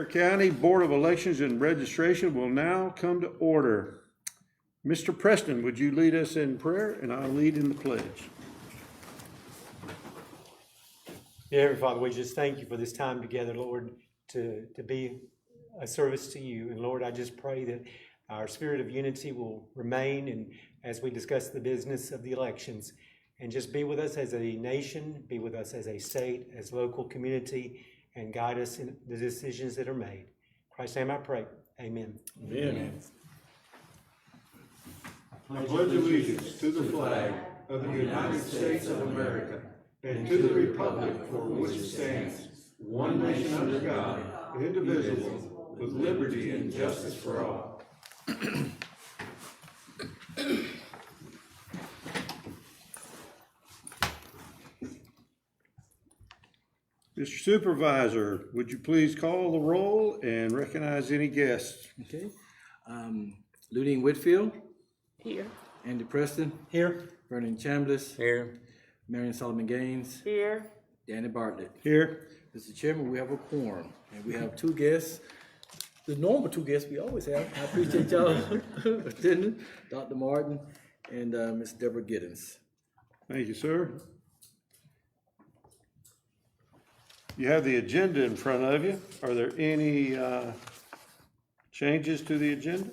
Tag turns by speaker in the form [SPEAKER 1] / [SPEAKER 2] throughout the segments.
[SPEAKER 1] County Board of Elections and Registration will now come to order. Mr. Preston, would you lead us in prayer, and I'll lead in the pledge.
[SPEAKER 2] Dear Heavenly Father, we just thank you for this time together, Lord, to be a service to you. And Lord, I just pray that our spirit of unity will remain, and as we discuss the business of the elections, and just be with us as a nation, be with us as a state, as local community, and guide us in the decisions that are made. In Christ's name I pray. Amen.
[SPEAKER 1] Amen. I pledge allegiance to the flag of the United States of America and to the republic for which it stands, one nation under God, indivisible, with liberty and justice for all. Mr. Supervisor, would you please call the roll and recognize any guests?
[SPEAKER 3] Okay. Luding Whitfield.
[SPEAKER 4] Here.
[SPEAKER 3] Andy Preston.
[SPEAKER 2] Here.
[SPEAKER 3] Vernon Chambliss.
[SPEAKER 2] Here.
[SPEAKER 3] Marion Solomon Gaines.
[SPEAKER 4] Here.
[SPEAKER 3] Danny Bartlett.
[SPEAKER 1] Here.
[SPEAKER 3] Mr. Chairman, we have a quorum, and we have two guests. The normal two guests we always have. I appreciate y'all attending. Dr. Martin and Ms. Deborah Giddens.
[SPEAKER 1] Thank you, sir. You have the agenda in front of you. Are there any changes to the agenda?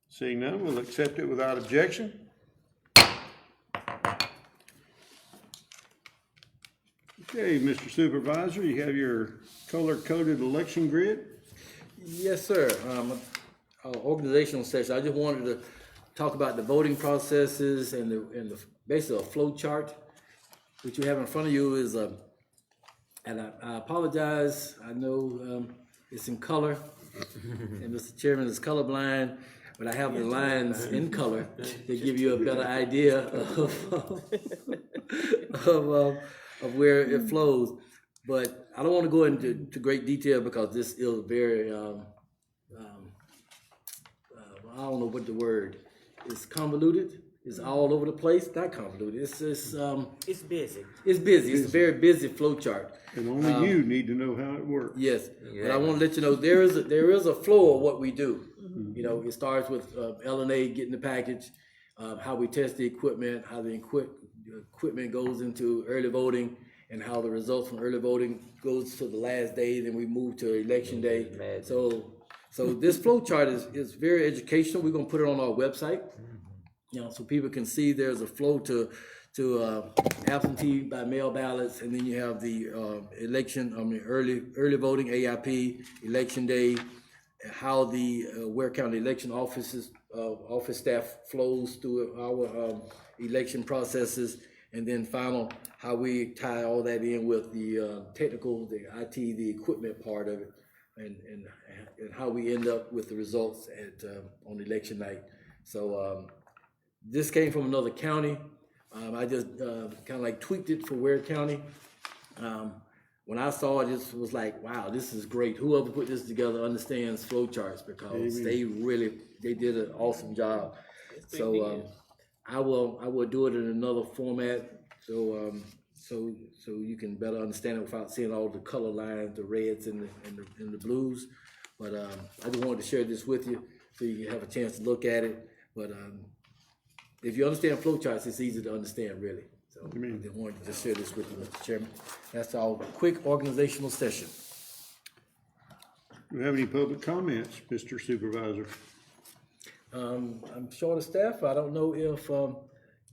[SPEAKER 1] Seeing none, we'll accept it without objection. Okay, Mr. Supervisor, you have your color-coded election grid?
[SPEAKER 3] Yes, sir. Our organizational session, I just wanted to talk about the voting processes and the basically a flow chart. What you have in front of you is and I apologize, I know it's in color, and Mr. Chairman is colorblind, but I have the lines in color to give you a better idea of where it flows. But I don't want to go into great detail because this is very, I don't know what the word is, convoluted. It's all over the place. Not convoluted. It's busy. It's busy. It's a very busy flow chart.
[SPEAKER 1] And only you need to know how it works.
[SPEAKER 3] Yes, but I want to let you know there is a flow of what we do. Mm-hmm. You know, it starts with LNA getting the package, how we test the equipment, how the equipment goes into early voting, and how the results from early voting goes to the last day. Then we move to election day. So this flow chart is very educational. We're gonna put it on our website. You know, so people can see there's a flow to absentee by mail ballots, and then you have the early voting AIP, election day, how the Ware County election office staff flows through our election processes, and then final how we tie all that in with the technical, the IT, the equipment part of it, and how we end up with the results at on election night. So. This came from another county. I just kind of like tweaked it for Ware County. When I saw it, just was like, wow, this is great. Whoever put this together understands flow charts because they did an awesome job. So I will do it in another format so you can better understand it without seeing all the color lines, the reds and the blues. But I just wanted to share this with you so you can have a chance to look at it. But if you understand flow charts, it's easy to understand, really. So I wanted to just share this with you, Mr. Chairman. That's our quick organizational session.
[SPEAKER 1] Do we have any public comments, Mr. Supervisor?
[SPEAKER 3] I'm short of staff. I don't know if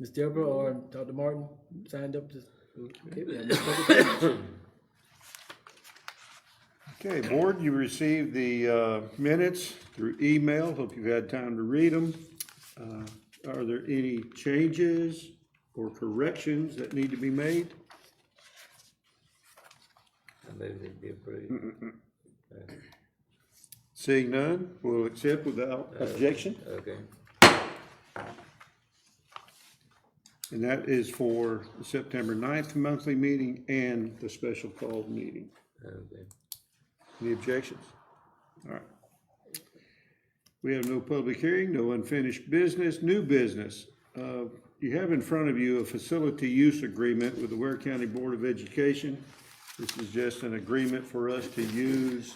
[SPEAKER 3] Ms. Deborah or Dr. Martin signed up to. Okay, we have no public comments.
[SPEAKER 1] Okay, board, you received the minutes through email. Hope you've had time to read them. Are there any changes or corrections that need to be made?
[SPEAKER 5] I move it be approved.
[SPEAKER 1] Seeing none, we'll accept without objection.
[SPEAKER 5] Okay.
[SPEAKER 1] And that is for the September 9th monthly meeting and the special called meeting.
[SPEAKER 5] Okay.
[SPEAKER 1] Any objections? All right. We have no public hearing, no unfinished business, new business. You have in front of you a facility use agreement with the Ware County Board of Education This is just an agreement for us to use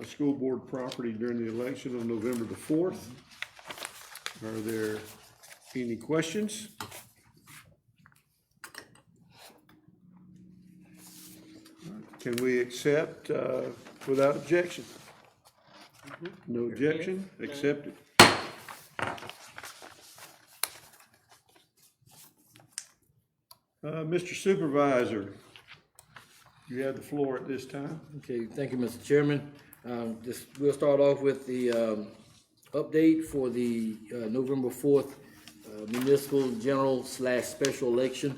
[SPEAKER 1] school board property during the election on November the 4th. Are there any questions? Can we accept without objection? No objection, accepted. Mr. Supervisor, you have the floor at this time.
[SPEAKER 3] Okay, thank you, Mr. Chairman. We'll start off with the update for the November 4th municipal general / special election.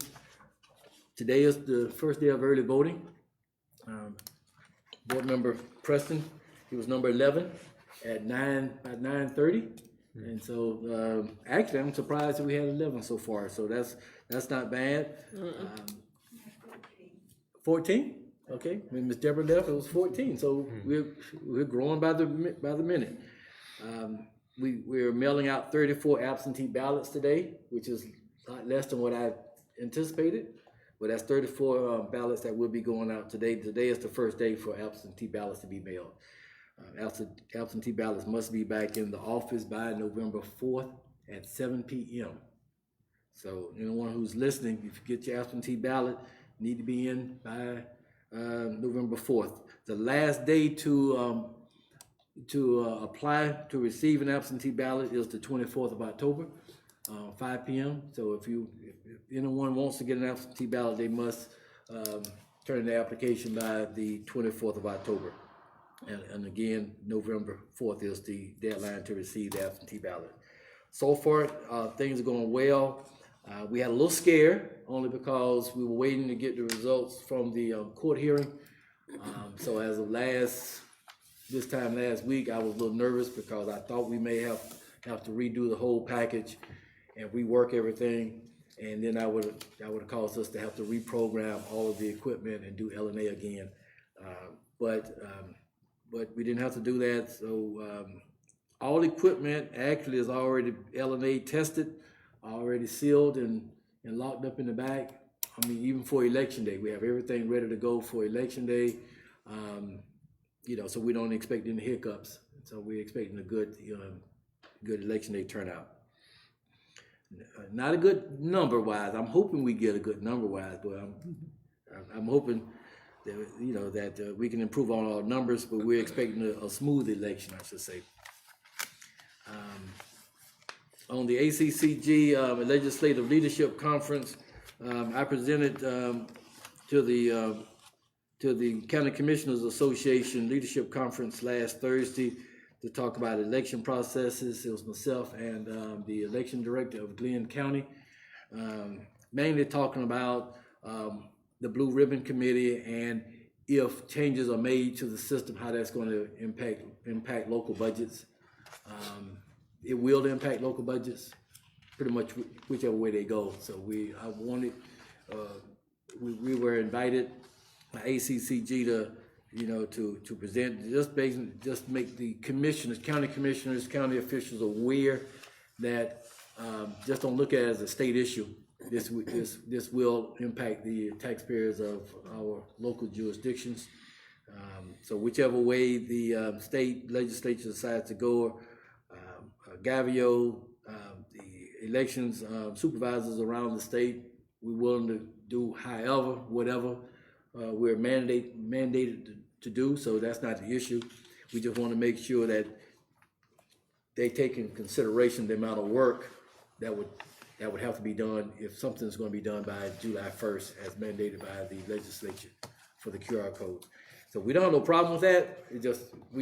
[SPEAKER 3] Today is the first day of early voting. Board member Preston, he was number 11 at 9:30. And so, actually, I'm surprised that we had 11 so far, so that's not bad. 14? Okay, when Ms. Deborah left, it was 14, so we're growing by the minute. We're mailing out 34 absentee ballots today, which is a lot less than what I anticipated, but that's 34 ballots that will be going out today. Today is the first day for absentee ballots to be mailed. Absentee ballots must be back in the office by November 4th at 7 p.m. So anyone who's listening, if you get your absentee ballot, need to be in by November 4th. The last day to apply to receive an absentee ballot is the 24th of October, 5 p.m. So if anyone wants to get an absentee ballot, they must turn in the application by the 24th of October. And again, November 4th is the deadline to receive the absentee ballot. So far, things are going well. We had a little scare only because we were waiting to get the results from the court hearing. So as of this time last week, I was a little nervous because I thought we may have to redo the whole package and rework everything. And then that would have caused us to have to reprogram all of the equipment and do LNA again. But we didn't have to do that. So all equipment actually is already LNA tested, already sealed and locked up in the back. I mean, even for election day, we have everything ready to go for election day. So we don't expect any hiccups. So we're expecting a good election day turnout. Not a good number-wise. I'm hoping we get a good number-wise, but I'm hoping that we can improve on our numbers, but we're expecting a smooth election, I should say. On the ACCG Legislative Leadership Conference, I presented to the County Commissioners Association Leadership Conference last Thursday to talk about election processes. It was myself and the election director of Glenn County, mainly talking about the Blue Ribbon Committee and if changes are made to the system, how that's going to impact local budgets. It will impact local budgets, pretty much whichever way they go. So we were invited by ACCG to present, just make the commissioners, county officials aware that just don't look at it as a state issue. This will impact the taxpayers of our local jurisdictions. So whichever way the state legislature decides to go, Gavio, the elections supervisors around the state, we're willing to do whatever we're mandated to do. So that's not the issue. We just want to make sure that they take in consideration the amount of work that would have to be done if something's going to be done by July 1st as mandated by the legislature for the QR codes. So we don't have no problem with that. We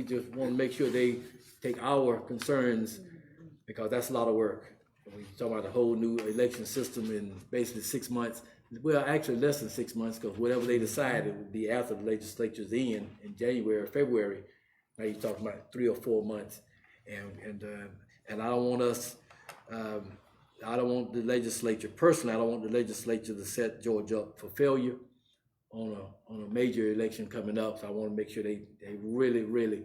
[SPEAKER 3] just want to make sure they take our concerns, because that's a lot of work. When you talk about the whole new election system in basically 6 months, well, actually less than 6 months, because whatever they decide, it would be after the legislature's in January or February. Now you're talking about 3 or 4 months, and I don't want us. I don't want the legislature, personally, I don't want the legislature to set Georgia up for failure on a major election coming up. So I want to make sure they really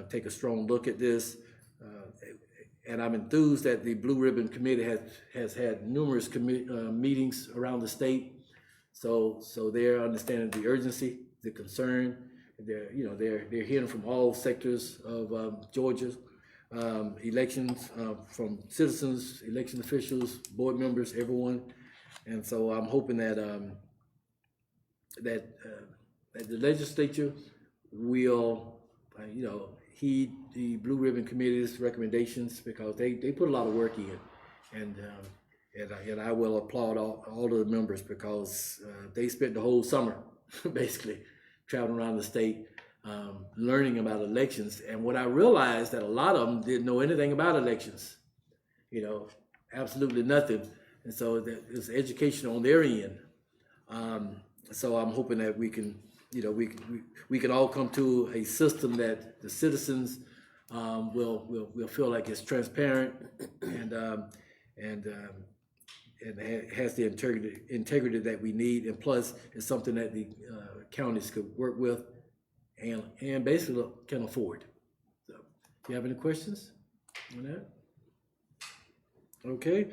[SPEAKER 3] take a strong look at this. And I'm enthused that the Blue Ribbon Committee has had numerous meetings around the state. So they're understanding the urgency the concern. They're hearing from all sectors of Georgia, elections from citizens, election officials, board members, everyone. And so I'm hoping that that the legislature will, heed the Blue Ribbon Committee's recommendations, because they put a lot of work in, and I will applaud all of the members, because they spent the whole summer basically traveling around the state, learning about elections. And what I realized, that a lot of them didn't know anything about elections, absolutely nothing. And so it's education on their end. So I'm hoping that we can, we can all come to a system that the citizens will feel like it's transparent and has the integrity that we need, and plus it's something that the counties could work with and basically can afford. So, do you have any questions on that? Okay.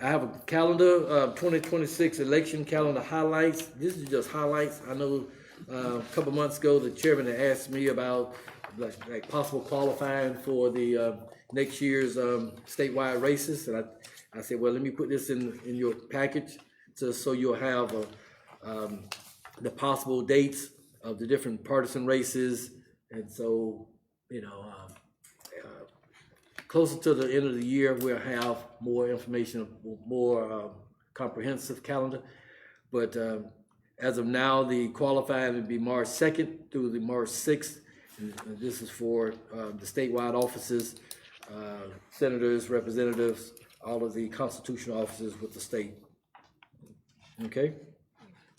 [SPEAKER 3] I have a calendar, 2026 election calendar highlights. This is just highlights. I know a couple months ago the chairman had asked me about like possible qualifying for the next year's statewide races, and I said, well, let me put this in your package so you'll have the possible dates of the different partisan races. And so, closer to the end of the year, we'll have more information, more comprehensive calendar. But as of now, the qualifying will be March 2nd through the March 6th. And this is for the statewide offices, senators, representatives, all of the constitutional offices with the state. Okay?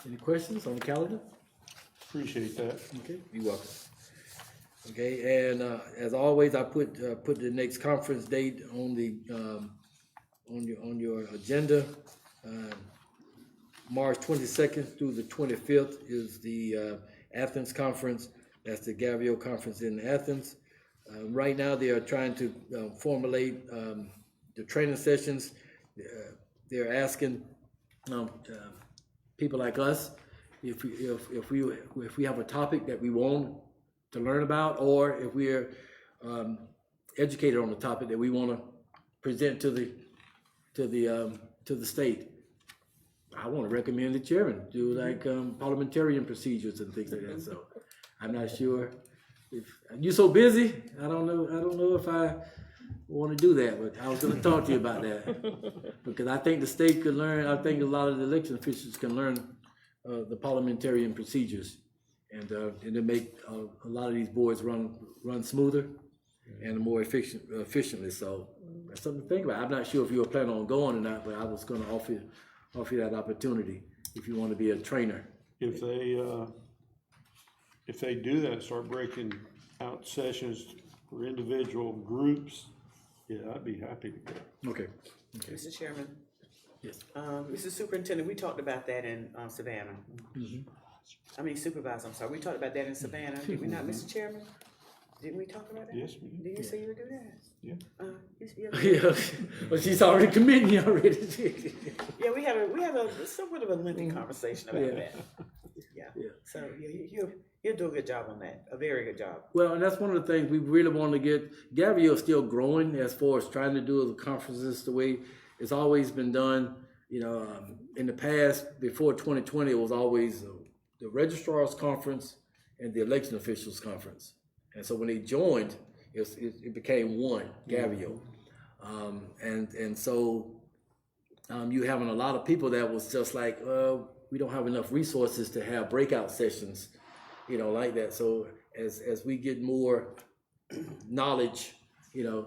[SPEAKER 3] Any questions on the calendar?
[SPEAKER 1] Appreciate that.
[SPEAKER 3] Okay, you're welcome. Okay, and as always, I put the next conference date on the on your agenda. March 22nd through the 25th is the Athens conference. That's the Gavio conference in Athens. Right now, they are trying to formulate the training sessions. They're asking people like us if we have a topic that we want to learn about, or if we're educated on the topic that we want to present to the state. I want to recommend the chairman do like parliamentarian procedures and things like that. So I'm not sure if you're so busy. I don't know if I want to do that, but I was going to talk to you about that because I think the state could learn. I think a lot of the election officials can learn the parliamentarian procedures, and to make a lot of these boards run smoother and more efficiently. So that's something to think about. I'm not sure if you were planning on going or not, but I was going to offer you that opportunity if you want to be a trainer.
[SPEAKER 1] If they do that, start breaking out sessions for individual groups, yeah, I'd be happy to go.
[SPEAKER 3] Okay.
[SPEAKER 4] Mr. Chairman.
[SPEAKER 3] Yes.
[SPEAKER 4] Mr. Superintendent, we talked about that in Savannah.
[SPEAKER 3] Mm-hmm.
[SPEAKER 4] I mean, Supervisor, I'm sorry. We talked about that in Savannah, did we not, Mr. Chairman? Didn't we talk about that?
[SPEAKER 1] Yes, we did.
[SPEAKER 4] Did you say you would do that?
[SPEAKER 1] Yeah.
[SPEAKER 3] Yeah, but she's already committing already.
[SPEAKER 4] Yeah, we had a somewhat of a lengthy conversation about
[SPEAKER 3] Yeah.
[SPEAKER 4] that. Yeah.
[SPEAKER 3] Yeah.
[SPEAKER 4] So you'll do a good job on that, a very good job.
[SPEAKER 3] Well, and that's one of the things we really want to get. Gavio is still growing as far as trying to do the conferences the way it's always been done. In the past, before 2020, it was always the registrar's conference and the election officials conference. And so when they joined, it became one, Gavio. And so you having a lot of people that was just like, we don't have enough resources to have breakout sessions, like that. So as we get more knowledge, and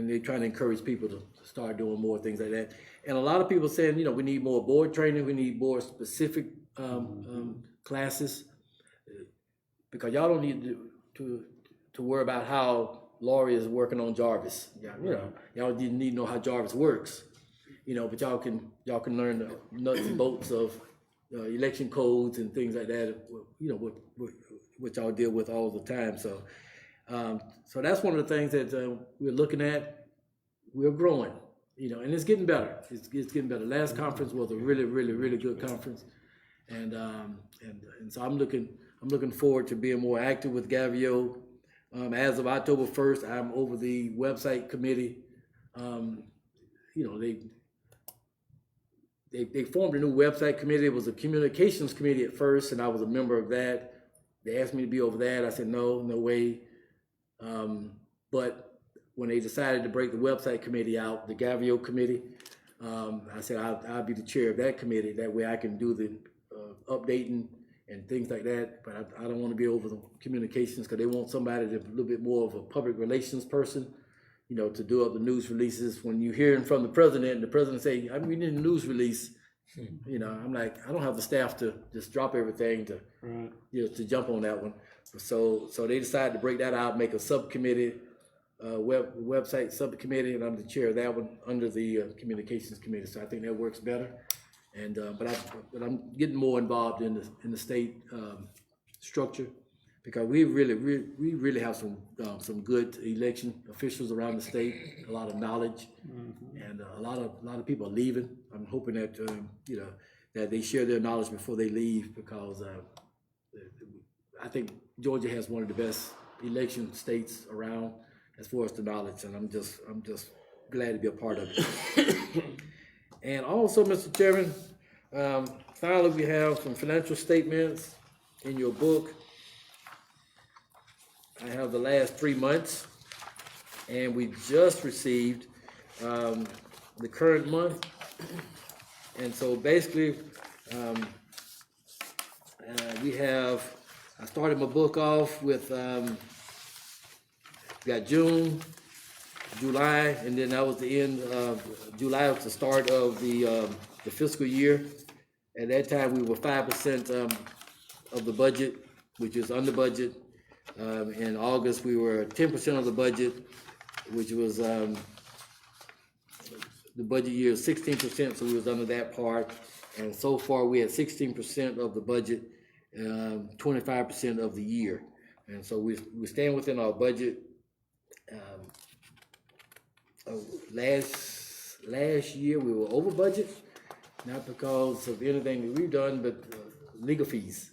[SPEAKER 3] they're trying to encourage people to start doing more things like that. And a lot of people saying, we need more board training, we need more specific classes, because y'all don't need to worry about how Laurie is working on Jarvis. Y'all didn't need to know how Jarvis works, but y'all can learn the nuts and bolts of election codes and things like that, which y'all deal with all the time. So so that's one of the things that we're looking at. We're growing, and it's getting better. It's getting better. Last conference was a really, really, really good conference. and so I'm looking forward to being more active with Gavio. As of October 1st, I'm over the website committee. You know, they formed a new website committee. It was a communications committee at first, and I was a member of that. They asked me to be over that. I said, no way. But when they decided to break the website committee out, the Gavio committee, I said, I'll be the chair of that committee. That way I can do the updating and things like that. But I don't want to be over the communications because they want somebody that's a little bit more of a public relations person, you know, to do up the news releases. When you're hearing from the president and the president say, I'm reading a news release, you know, I'm like, I don't have the staff to just drop everything to, you know, to jump on that one. So they decided to break that out, make a subcommittee, website subcommittee, and I'm the chair of that one under the communications committee. So I think that works better. And but I'm getting more involved in the state structure because we really have some good election officials around the state, a lot of knowledge, and a lot of people are leaving. I'm hoping that you know, that they share their knowledge before they leave because I think Georgia has one of the best election states around as far as the knowledge, and I'm just glad to be a part of it. And also, Mr. Chairman, finally we have some financial statements in your book. I have the last 3 months, and we just received the current month. And so basically, I started my book off with, got June, July, and then that was the end of July was the start of the fiscal year. At that time, we were 5% of the budget, which is under budget. In August, we were 10% of the budget, which was the budget year is 16%, so we was under that part. And so far, we had 16% of the budget, 25% of the year. And so we're staying within our budget. Last year we were over budget, not because of anything that we've done, but legal fees.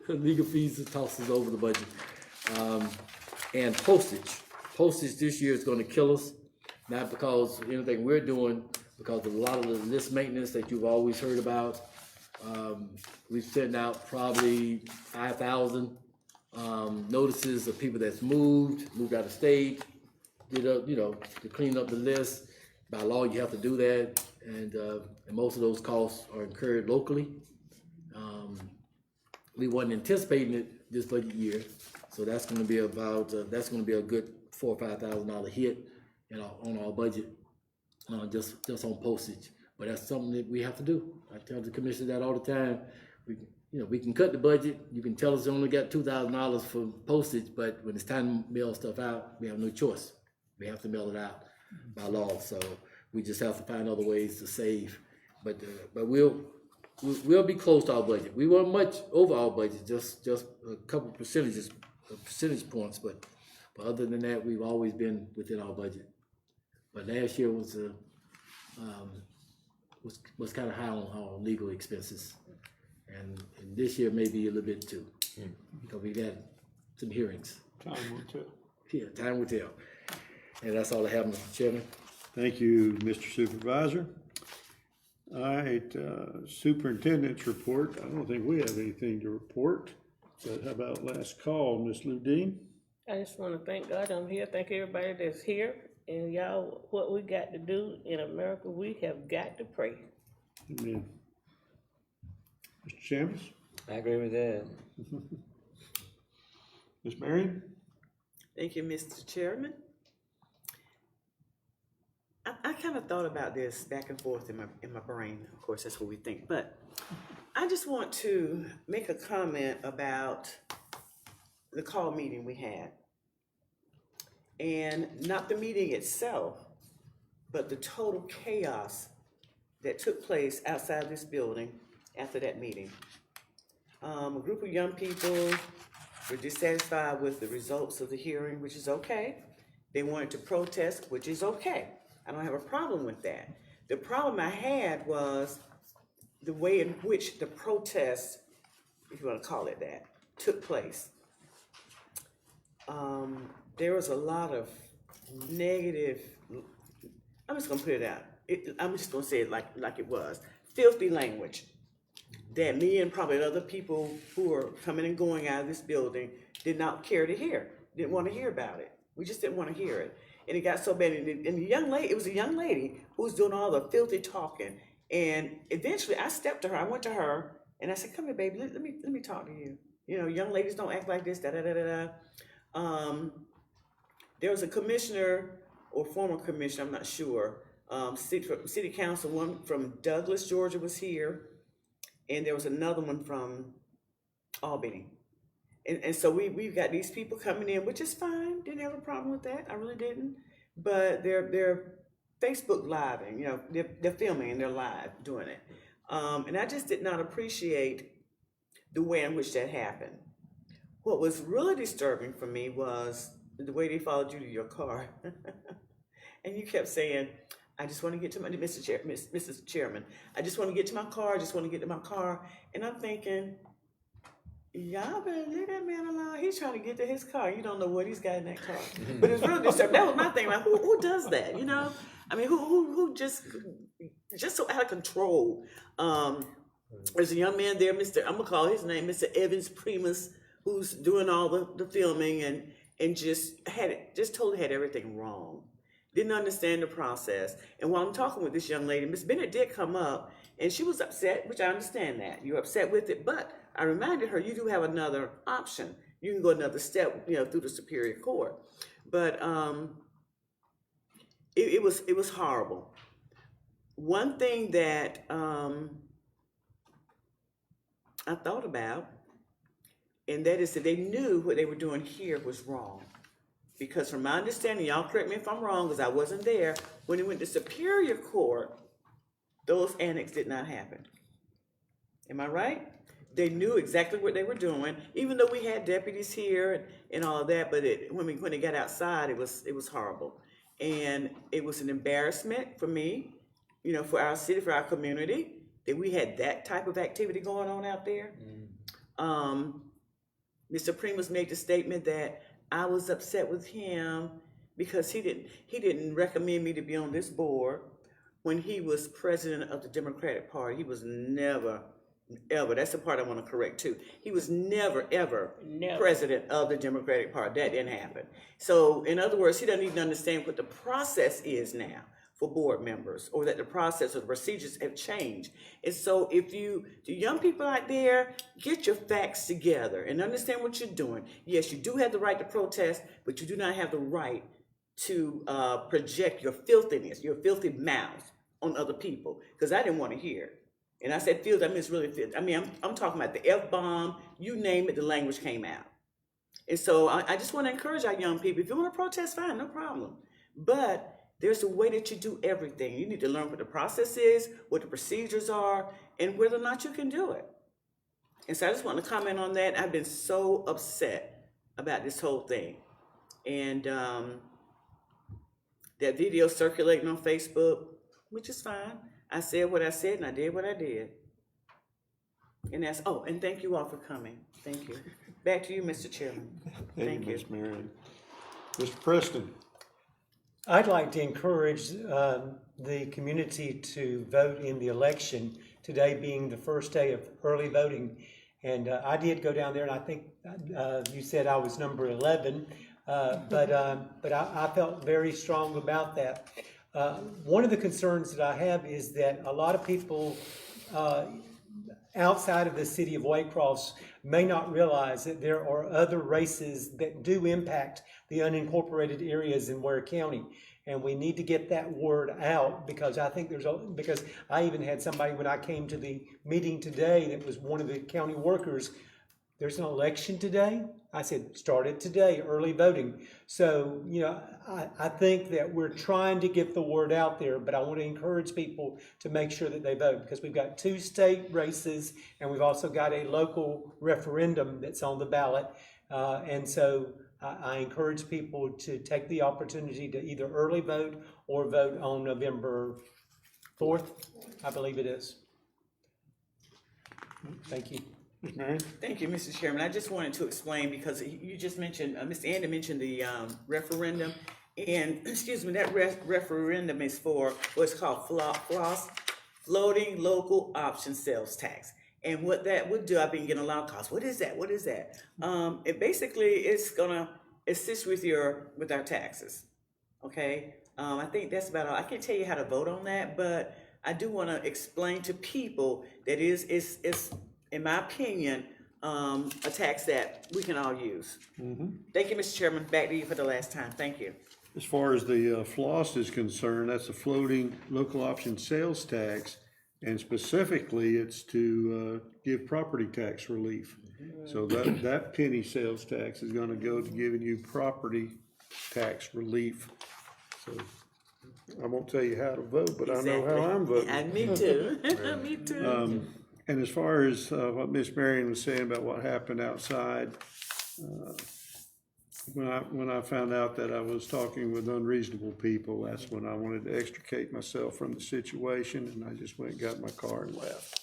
[SPEAKER 3] Legal fees toss us over the budget. And postage. Postage this year is going to kill us, not because of anything we're doing, because of a lot of the list maintenance that you've always heard about. We've sent out probably 5,000 notices of people that's moved out of state, to clean up the list. By law, you have to do that, and most of those costs are incurred locally. We wasn't anticipating it this budget year, so that's going to be about a good $4,000 or $5,000 hit, on our budget, just on postage. But that's something that we have to do. I tell the commissioner that all the time. We can cut the budget. You can tell us we only got $2,000 for postage, but when it's time to mail stuff out, we have no choice. We have to mail it out by law. So we just have to find other ways to save. But we'll be close to our budget. We weren't much over our budget, just a couple percentage points. But other than that, we've always been within our budget. But last year was kind of high on our legal expenses. And this year maybe a little bit too, because we got some hearings.
[SPEAKER 1] Time will tell.
[SPEAKER 3] Yeah, time will tell. And that's all I have, Mr. Chairman.
[SPEAKER 1] Thank you, Mr. Supervisor. All right, Superintendent's report. I don't think we have anything to report. But how about last call, Ms. Ludine?
[SPEAKER 6] I just want to thank God I'm here. Thank everybody that's here. And y'all, what we got to do in America, we have got to pray.
[SPEAKER 1] Amen. Mr. Chambers?
[SPEAKER 5] I agree with that.
[SPEAKER 1] Ms. Marion?
[SPEAKER 4] Thank you, Mr. Chairman. I kind of thought about this back and forth in my brain. Of course, that's what we think. But I just want to make a comment about the call meeting we had. And not the meeting itself, but the total chaos that took place outside this building after that meeting. A group of young people were dissatisfied with the results of the hearing, which is okay. They wanted to protest, which is okay. I don't have a problem with that. The problem I had was the way in which the protest, if you want to call it that, took place. There was a lot of negative, I'm just gonna put it out. I'm just gonna say it like it was. Filthy language that me and probably other people who were coming and going out of this building did not care to hear, didn't want to hear about it. We just didn't want to hear it. And it got so bad, and the young lady, it was a young lady who was doing all the filthy talking. And eventually I stepped to her, I went to her, and I said, come here, baby, let me talk to you. You know, young ladies don't act like this, There was a commissioner or former commissioner, I'm not sure, city council, one from Douglas, Georgia was here, and there was another one from Albany. And so we've got these people coming in, which is fine, didn't have a problem with that, I really didn't. But they're Facebook living, you know, they're filming and they're live doing it. And I just did not appreciate the way in which that happened. What was really disturbing for me was the way they followed you to your car. And you kept saying, I just want to get to my, Mrs. Chairman, I just want to get to my car, I just want to get to my car. And I'm thinking, y'all better leave that man alone. He's trying to get to his car. You don't know what he's got in that car. But it's really disturbing. That was my thing. Like, who does that? You know? I mean, who just so out of control. There's a young man there, I'm gonna call his name Mr. Evans Primus, who's doing all the filming and just totally had everything wrong. Didn't understand the process. And while I'm talking with this young lady, Miss Bennett did come up and she was upset, which I understand that. You're upset with it, but I reminded her you do have another option. You can go another step, you know, through the Superior Court. But it was horrible. One thing that I thought about, and that is that they knew what they were doing here was wrong. Because from my understanding, y'all correct me if I'm wrong, because I wasn't there, when it went to Superior Court, those annexes did not happen. Am I right? They knew exactly what they were doing, even though we had deputies here and all of that, but when it got outside, it was horrible. And it was an embarrassment for me, you know, for our city, for our community, that we had that type of activity going on out there. Mr. Primus made the statement that I was upset with him because he didn't recommend me to be on this board when he was president of the Democratic Party. He was never, ever, that's the part I want to correct too. He was never, ever president of the Democratic Party. That didn't happen. So in other words, he doesn't even understand what the process is now for board members, or that the process or the procedures have changed. And so if the young people out there, get your facts together and understand what you're doing. Yes, you do have the right to protest, but you do not have the right to project your filthiness, your filthy mouth on other people, because I didn't want to hear. And I said filth, I mean, it's really filth. I mean, I'm talking about the F-bomb, you name it, the language came out. And so I just want to encourage our young people, if you want to protest, fine, no problem. But there's a way that you do everything. You need to learn what the process is, what the procedures are, and whether or not you can do it. And so I just want to comment on that. I've been so upset about this whole thing. And that video circulating on Facebook, which is fine. I said what I said and I did what I did. And that's, and thank you all for coming. Thank you. Back to you, Mr. Chairman. Thank you.
[SPEAKER 1] Ms. Marion. Mr. Preston.
[SPEAKER 2] I'd like to encourage the community to vote in the election, today being the first day of early voting. And I did go down there, and I think you said I was number 11, but I felt very strong about that. One of the concerns that I have is that a lot of people outside of the city of Waycross may not realize that there are other races that do impact the unincorporated areas in Ware County. And we need to get that word out, because I think because I even had somebody when I came to the meeting today that was one of the county workers, there's an election today? I said, start it today, early voting. So, you know, I think that we're trying to get the word out there, but I want to encourage people to make sure that they vote, because we've got 2 state races and we've also got a local referendum that's on the ballot. And so I encourage people to take the opportunity to either early vote or vote on November 4th, I believe it is. Thank you.
[SPEAKER 1] Ms. Marion?
[SPEAKER 4] Thank you, Mr. Chairman. I just wanted to explain, because you just mentioned, Mr. Andy mentioned the referendum, and, excuse me, that referendum is for what's called floating local option sales tax. And what that would do, I've been getting a lot of calls, what is that, what is that? It basically, it's gonna assist with our taxes, okay? I think that's about all. I can't tell you how to vote on that, but I do wanna explain to people that it's in my opinion, a tax that we can all use. Thank you, Mr. Chairman. Back to you for the last time. Thank you.
[SPEAKER 1] As far as the floss is concerned, that's a floating local option sales tax, and specifically, it's to give property tax relief. So that penny sales tax is gonna go to giving you property tax relief. So I won't tell you how to vote, but I know how I'm voting.
[SPEAKER 4] And me too. Me too.
[SPEAKER 1] And as far as what Miss Marion was saying about what happened outside, when I found out that I was talking with unreasonable people, that's when I wanted to extricate myself from the situation, and I just went and got in my car and left.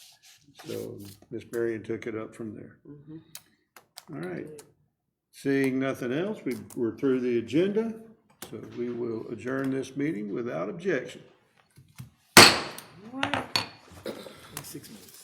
[SPEAKER 1] So Miss Marion took it up from there. All right. Seeing nothing else, we're through the agenda, so we will adjourn this meeting without objection.
[SPEAKER 3] 6 minutes.